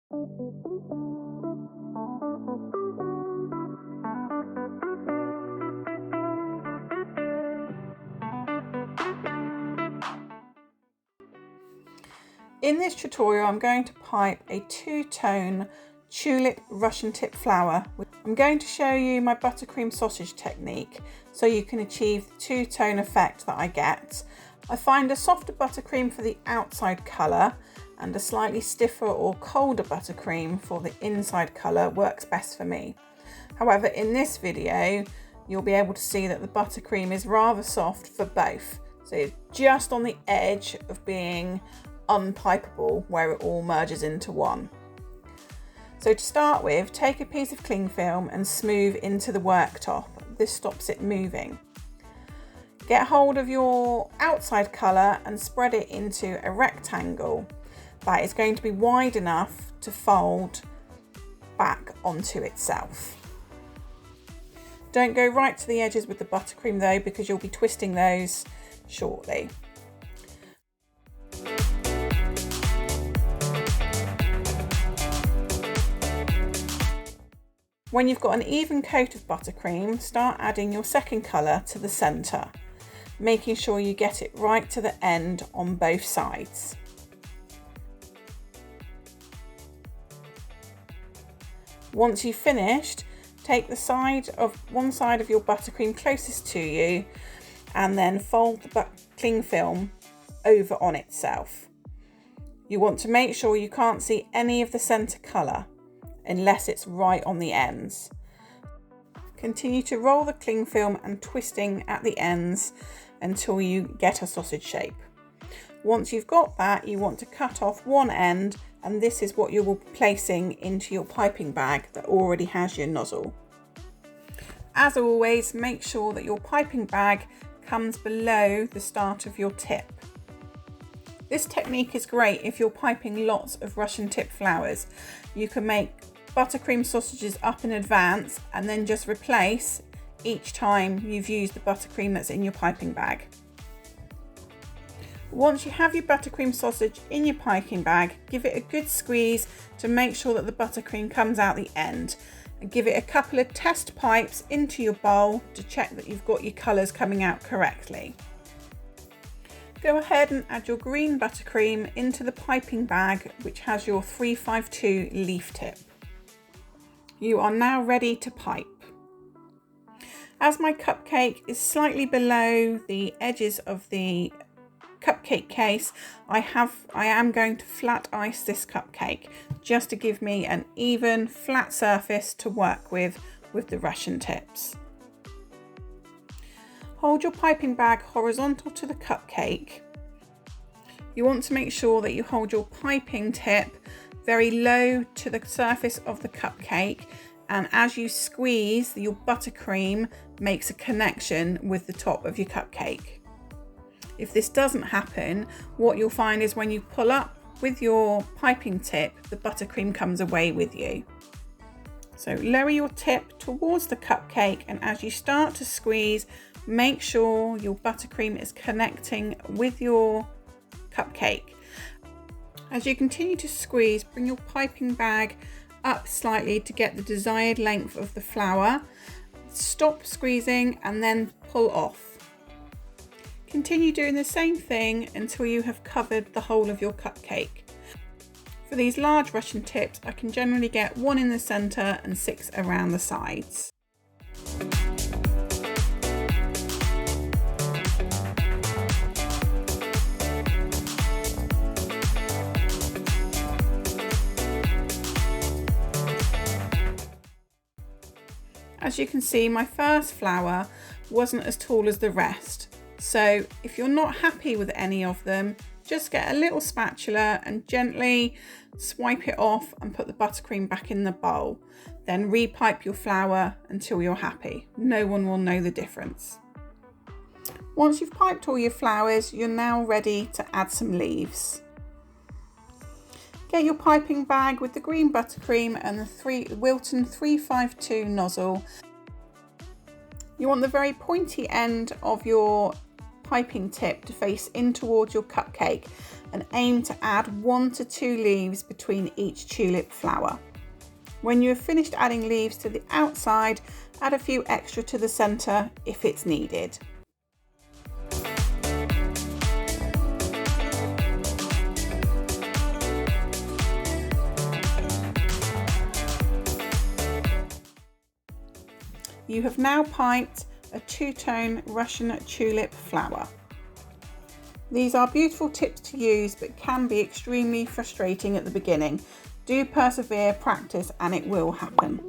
In this tutorial, I'm going to pipe a two-tone tulip Russian tip flower. I'm going to show you my buttercream sausage technique so you can achieve the two-tone effect that I get. I find a softer buttercream for the outside colour and a slightly stiffer or colder buttercream for the inside colour works best for me. However, in this video, you'll be able to see that the buttercream is rather soft for both. So it's just on the edge of being unpipeable where it all merges into one. So to start with, take a piece of cling film and smooth into the worktop. This stops it moving. Get hold of your outside colour and spread it into a rectangle that is going to be wide enough to fold back onto itself. Don't go right to the edges with the buttercream though, because you'll be twisting those shortly. When you've got an even coat of buttercream, start adding your second colour to the centre, making sure you get it right to the end on both sides. Once you've finished, take one side of your buttercream closest to you and then fold the cling film over on itself. You want to make sure you can't see any of the centre colour unless it's right on the ends. Continue to roll the cling film and twisting at the ends until you get a sausage shape. Once you've got that, you want to cut off one end, and this is what you will be placing into your piping bag that already has your nozzle. As always, make sure that your piping bag comes below the start of your tip. This technique is great if you're piping lots of Russian tip flowers. You can make buttercream sausages up in advance and then just replace each time you've used the buttercream that's in your piping bag. Once you have your buttercream sausage in your piping bag, give it a good squeeze to make sure that the buttercream comes out the end, and give it a couple of test pipes into your bowl to check that you've got your colours coming out correctly. Go ahead and add your green buttercream into the piping bag, which has your 352 leaf tip. You are now ready to pipe. As my cupcake is slightly below the edges of the cupcake case, I am going to flat ice this cupcake just to give me an even flat surface to work with the Russian tips. Hold your piping bag horizontal to the cupcake. You want to make sure that you hold your piping tip very low to the surface of the cupcake, and as you squeeze, your buttercream makes a connection with the top of your cupcake. If this doesn't happen, what you'll find is when you pull up with your piping tip, the buttercream comes away with you. So lower your tip towards the cupcake, and as you start to squeeze, make sure your buttercream is connecting with your cupcake. As you continue to squeeze, bring your piping bag up slightly to get the desired length of the flower. Stop squeezing and then pull off. Continue doing the same thing until you have covered the whole of your cupcake. For these large Russian tips, I can generally get 1 in the centre and 6 around the sides. As you can see, my first flower wasn't as tall as the rest. So if you're not happy with any of them, just get a little spatula and gently swipe it off and put the buttercream back in the bowl. Then repipe your flower until you're happy. No one will know the difference. Once you've piped all your flowers, you're now ready to add some leaves. Get your piping bag with the green buttercream and the Wilton 352 nozzle. You want the very pointy end of your piping tip to face in towards your cupcake, and aim to add 1 to 2 leaves between each tulip flower. When you have finished adding leaves to the outside, add a few extra to the centre if it's needed. You have now piped a two-tone Russian tulip flower. These are beautiful tips to use but can be extremely frustrating at the beginning. Do persevere, practice, and it will happen.